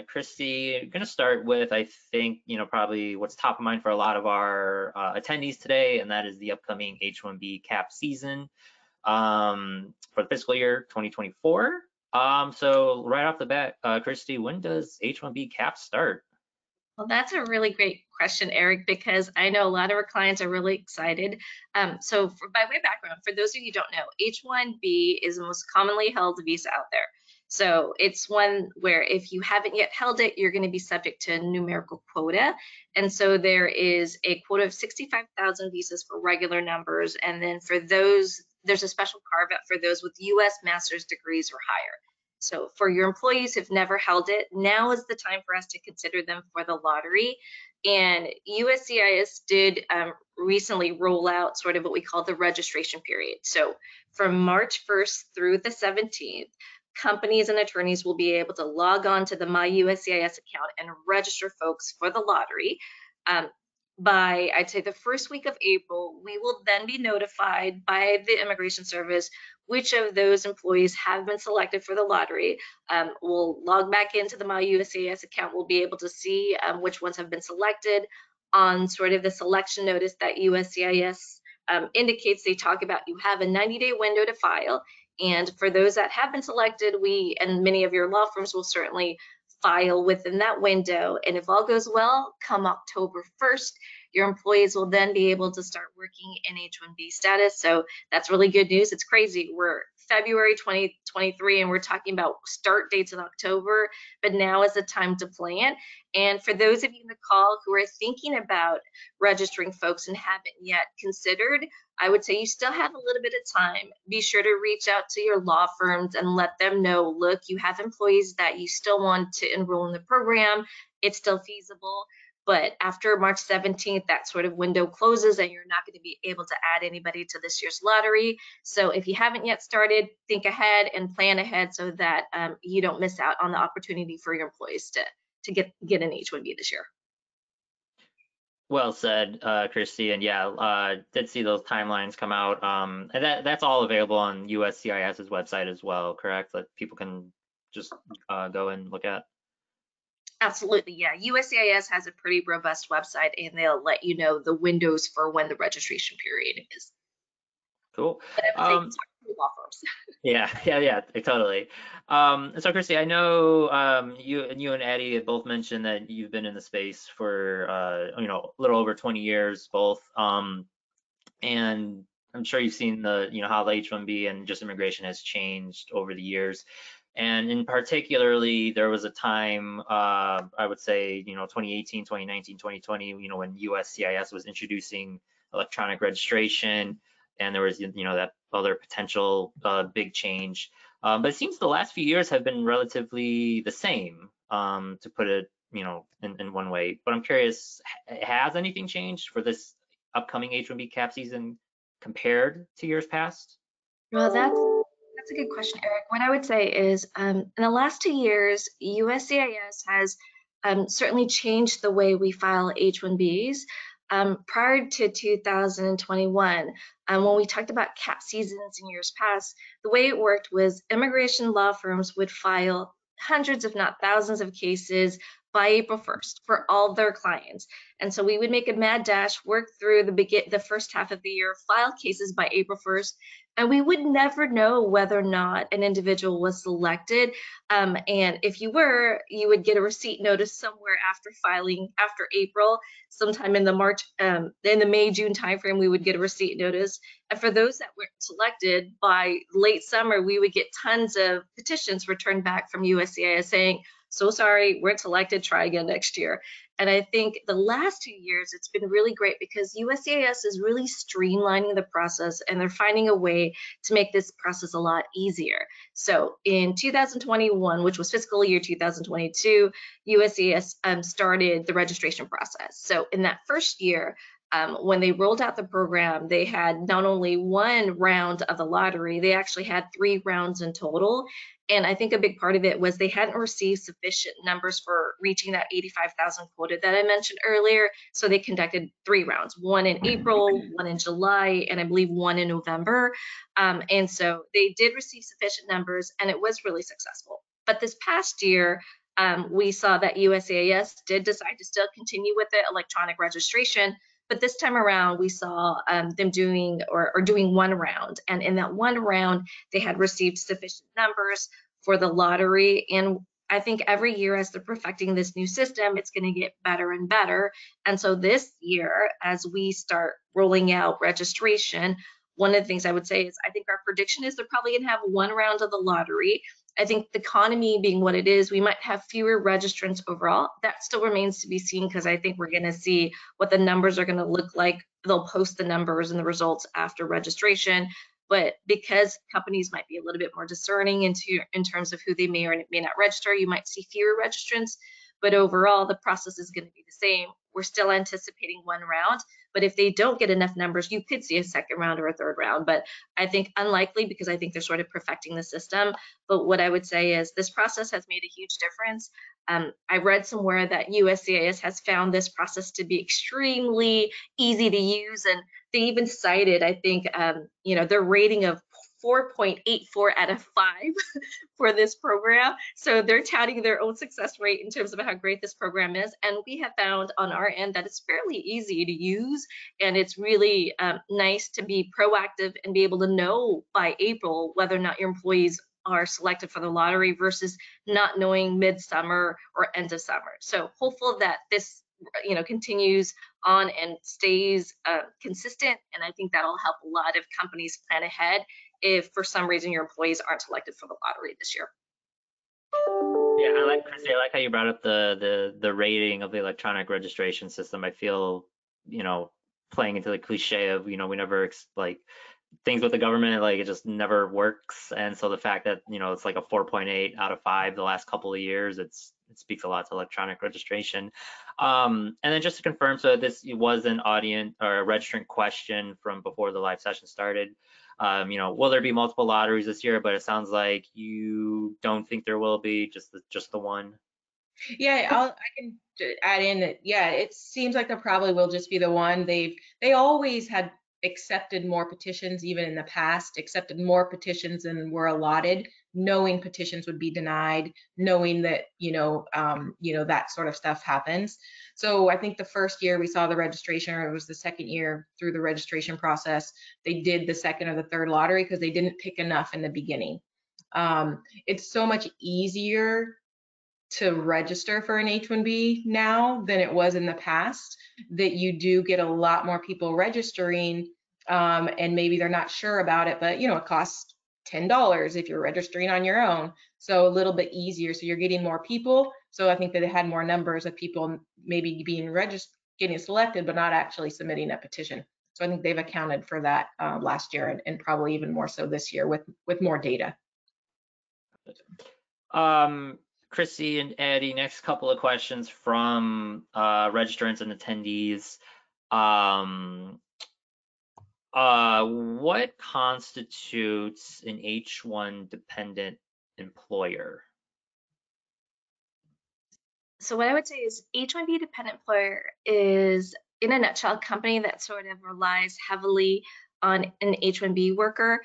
Christy, I'm going to start with, I think, probably what's top of mind for a lot of our attendees today, and that is the upcoming H-1B cap season for the fiscal year 2024. So right off the bat, Christy, when does H-1B cap start? Well, that's a really great question, Eric, because I know a lot of our clients are really excited. By way of background, for those of you who don't know, H-1B is the most commonly held visa out there. So it's one where if you haven't yet held it, you're going to be subject to a numerical quota. And so there is a quota of 65,000 visas for regular numbers. And then for those, there's a special carve out for those with U.S. master's degrees or higher. So for your employees who've never held it, now is the time for us to consider them for the lottery. And USCIS did recently roll out sort of what we call the registration period. So from March 1st through the 17th, companies and attorneys will be able to log on to the My USCIS account and register folks for the lottery. By, I'd say, the first week of April, we will then be notified by the Immigration Service which of those employees have been selected for the lottery. We'll log back into the My USCIS account. We'll be able to see which ones have been selected on sort of the selection notice that USCIS indicates. They talk about you have a 90-day window to file. And for those that have been selected, we and many of your law firms will certainly file within that window. And if all goes well, come October 1st, your employees will then be able to start working in H-1B status. So that's really good news. It's crazy. We're February 2023 and we're talking about start dates in October, but now is the time to plan. And for those of you in the call who are thinking about registering folks and haven't yet considered, I would say you still have a little bit of time. Be sure to reach out to your law firms and let them know, look, you have employees that you still want to enroll in the program. It's still feasible. But after March 17th, that sort of window closes and you're not going to be able to add anybody to this year's lottery. So if you haven't yet started, think ahead and plan ahead so that you don't miss out on the opportunity for your employees to get an H-1B this year. Well said, Christy. And yeah, did see those timelines come out. And that's all available on USCIS's website as well, correct? That people can just go and look at. Absolutely, yeah. USCIS has a pretty robust website and they'll let you know the windows for when the registration period is. Cool. But I would say talk to law firms. Yeah, totally. So Christy, I know you and Addie have both mentioned that you've been in the space for a little over 20 years both. And I'm sure you've seen how the H-1B and just immigration has changed over the years. And in particularly, there was a time, I would say, 2018, 2019, 2020, when USCIS was introducing electronic registration, and there was, that other potential big change. But it seems the last few years have been relatively the same, to put it, in one way. But I'm curious, has anything changed for this upcoming H-1B cap season compared to years past? Well, that's a good question, Eric. What I would say is, in the last 2 years, USCIS has certainly changed the way we file H-1Bs. Prior to 2021, when we talked about cap seasons in years past, the way it worked was immigration law firms would file hundreds, if not thousands, of cases by April 1st for all their clients. And so we would make a mad dash, work through the first half of the year, file cases by April 1st, and we would never know whether or not an individual was selected. And if you were, you would get a receipt notice somewhere after filing, after April, sometime in the May, June timeframe, we would get a receipt notice. And for those that weren't selected, by late summer, we would get tons of petitions returned back from USCIS saying, so sorry, weren't selected, try again next year. And I think the last 2 years, it's been really great because USCIS is really streamlining the process and they're finding a way to make this process a lot easier. So in 2021, which was fiscal year 2022, USCIS started the registration process. So in that first year, when they rolled out the program, they had not only one round of the lottery, they actually had 3 rounds in total. And I think a big part of it was they hadn't received sufficient numbers for reaching that 85,000 quota that I mentioned earlier. So they conducted 3 rounds, one in April, one in July, and I believe one in November. And so they did receive sufficient numbers and it was really successful. But this past year, we saw that USCIS did decide to still continue with the electronic registration, but this time around we saw them doing or doing one round, and in that one round they had received sufficient numbers for the lottery. And I think every year as they're perfecting this new system, it's going to get better and better. And so this year, as we start rolling out registration, one of the things I would say is I think our prediction is they're probably going to have one round of the lottery. I think the economy being what it is, we might have fewer registrants overall. That still remains to be seen, because I think we're going to see what the numbers are going to look like. They'll post the numbers and the results after registration. But because companies might be a little bit more discerning in terms of who they may or may not register, you might see fewer registrants. But overall, the process is going to be the same. We're still anticipating one round, but if they don't get enough numbers, you could see a second round or a third round. But I think unlikely, because I think they're sort of perfecting the system. But what I would say is this process has made a huge difference. I read somewhere that USCIS has found this process to be extremely easy to use, and they even cited, I think, their rating of 4.84 out of 5 for this program. So they're touting their own success rate in terms of how great this program is. And we have found on our end that it's fairly easy to use. And it's really nice to be proactive and be able to know by April whether or not your employees are selected for the lottery versus not knowing midsummer or end of summer. So hopeful that this continues on and stays consistent. And I think that'll help a lot of companies plan ahead if for some reason your employees aren't selected for the lottery this year. Yeah, I like, Christy, I like how you brought up the rating of the electronic registration system. I feel, playing into the cliche of, we never like things with the government, like it just never works. And so the fact that, it's like a 4.8 out of 5 the last couple of years, it speaks a lot to electronic registration. And then just to confirm, so this was an audience or a registrant question from before the live session started. Will there be multiple lotteries this year? But it sounds like you don't think there will be, just the one. Yeah, I can add in that. Yeah, it seems like there probably will just be the one. They always had accepted more petitions, even in the past, accepted more petitions than were allotted, knowing petitions would be denied, knowing that that sort of stuff happens. So I think the first year we saw the registration, or it was the second year through the registration process, they did the second or the third lottery because they didn't pick enough in the beginning. It's so much easier to register for an H-1B now than it was in the past, that you do get a lot more people registering, and maybe they're not sure about it, but it costs $10 if you're registering on your own, so a little bit easier. So you're getting more people. So I think that they had more numbers of people maybe being getting selected, but not actually submitting a petition. So I think they've accounted for that last year, and probably even more so this year with more data. Christy and Addie, next couple of questions from registrants and attendees. What constitutes an H-1 dependent employer? So what I would say is H-1B dependent employer is, in a nutshell, a company that sort of relies heavily on an H-1B worker.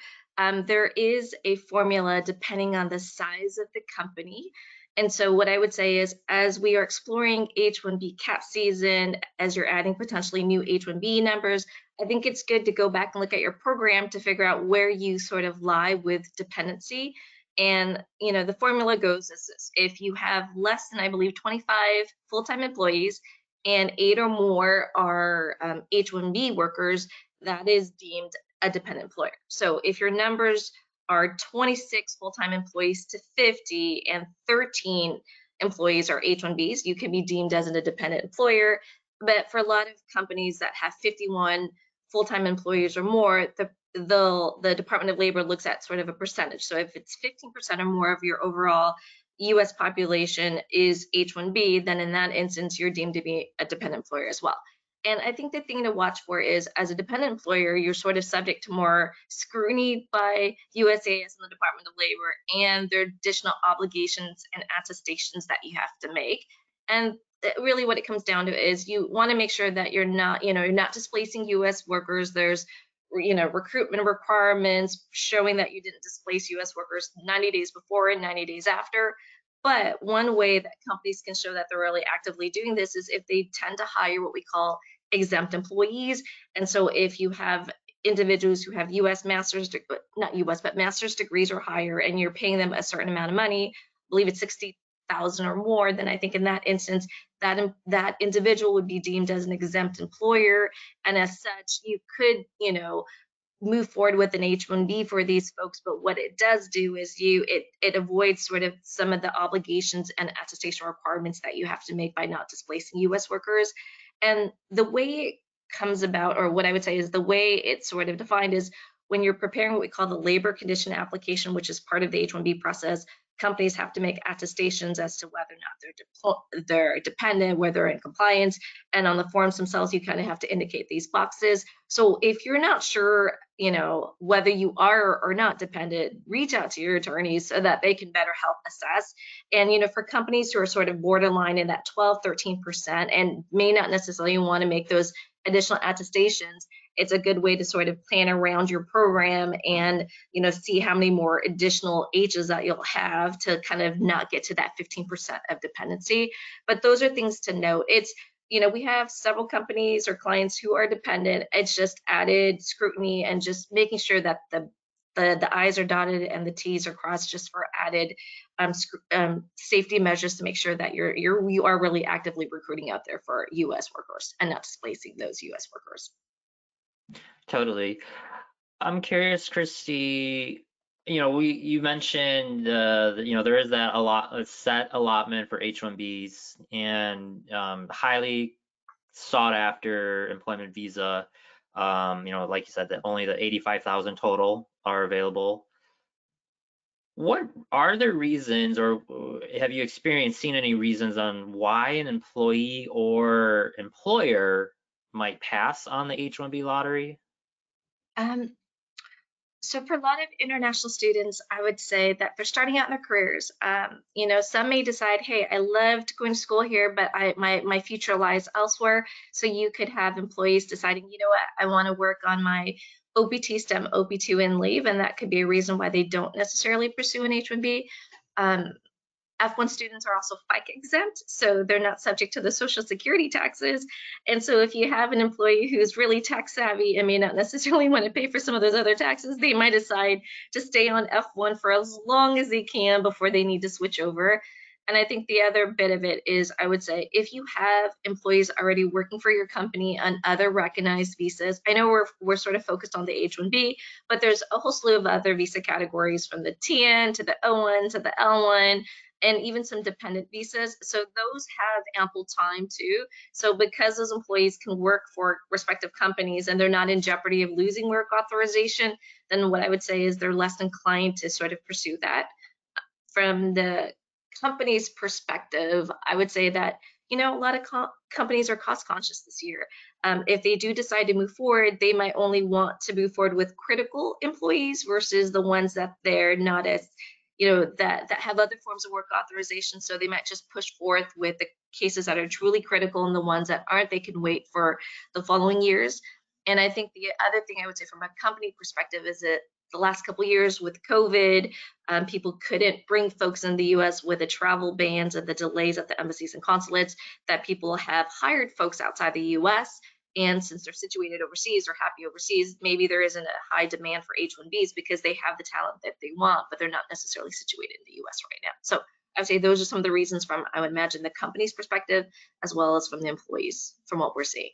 There is a formula depending on the size of the company. And so what I would say is, as we are exploring H-1B cap season, as you're adding potentially new H-1B numbers, I think it's good to go back and look at your program to figure out where you sort of lie with dependency. And the formula goes as this: if you have less than, I believe, 25 full-time employees and 8 or more are H-1B workers, that is deemed a dependent employer. So if your numbers are 26 full-time employees to 50 and 13 employees are H-1Bs, you can be deemed as an independent employer. But for a lot of companies that have 51 full-time employees or more, the Department of Labor looks at sort of a percentage. So if it's 15% or more of your overall US population is H-1B, then in that instance, you're deemed to be a dependent employer as well. And I think the thing to watch for is, as a dependent employer, you're sort of subject to more scrutiny by USCIS and the Department of Labor, and there are additional obligations and attestations that you have to make. And really what it comes down to is you want to make sure that you're not displacing US workers. There's recruitment requirements showing that you didn't displace US workers 90 days before and 90 days after. But one way that companies can show that they're really actively doing this is if they tend to hire what we call exempt employees. And so if you have individuals who have U.S. master's, not U.S., but master's degrees or higher, and you're paying them a certain amount of money, I believe it's 60,000 or more, then I think in that instance, that individual would be deemed as an exempt employer. And as such, you could, move forward with an H-1B for these folks. But what it does do is it avoids sort of some of the obligations and attestation requirements that you have to make by not displacing U.S. workers. And the way it comes about, or what I would say is the way it's sort of defined, is when you're preparing what we call the labor condition application, which is part of the H-1B process. Companies have to make attestations as to whether or not they're dependent, whether they're in compliance, and on the forms themselves, you kind of have to indicate these boxes. So if you're not sure, whether you are or not dependent, reach out to your attorneys so that they can better help assess. And, for companies who are sort of borderline in that 12, 13% and may not necessarily want to make those additional attestations, it's a good way to sort of plan around your program and, see how many more additional H's that you'll have to kind of not get to that 15% of dependency. But those are things to note. It's, we have several companies or clients who are dependent. It's just added scrutiny and just making sure that the I's are dotted and the T's are crossed, just for added safety measures to make sure that you are really actively recruiting out there for U.S. workers and not displacing those U.S. workers. Totally. I'm curious, Christy, you mentioned, there is a set allotment for H-1Bs and highly sought after employment visa. Like you said, that only the 85,000 total are available. What are the reasons, or have you seen any reasons on why an employee or employer might pass on the H-1B lottery? So for a lot of international students, I would say that they're starting out in their careers. Some may decide, hey, I loved going to school here, but my future lies elsewhere. So you could have employees deciding, you know what, I want to work on my OPT STEM, OP2 leave, and that could be a reason why they don't necessarily pursue an H-1B. F1 students are also FICA exempt, so they're not subject to the Social Security taxes. And so if you have an employee who's really tax savvy and may not necessarily want to pay for some of those other taxes, they might decide to stay on F1 for as long as they can before they need to switch over. And I think the other bit of it is, I would say, if you have employees already working for your company on other recognized visas, I know we're sort of focused on the H-1B, but there's a whole slew of other visa categories, from the TN to the O1 to the L1, and even some dependent visas. So those have ample time too. So because those employees can work for respective companies and they're not in jeopardy of losing work authorization, then what I would say is they're less inclined to sort of pursue that. From the company's perspective, I would say that, a lot of companies are cost conscious this year. If they do decide to move forward, they might only want to move forward with critical employees versus the ones that they're not as, that have other forms of work authorization. So they might just push forth with the cases that are truly critical, and the ones that aren't, they can wait for the following years. And I think the other thing I would say from a company perspective is that the last couple of years with COVID, people couldn't bring folks in the U.S. with the travel bans and the delays at the embassies and consulates, that people have hired folks outside the U.S. And since they're situated overseas or happy overseas, maybe there isn't a high demand for H-1Bs because they have the talent that they want, but they're not necessarily situated in the U.S. right now. So I would say those are some of the reasons from, I would imagine, the company's perspective, as well as from the employees, from what we're seeing.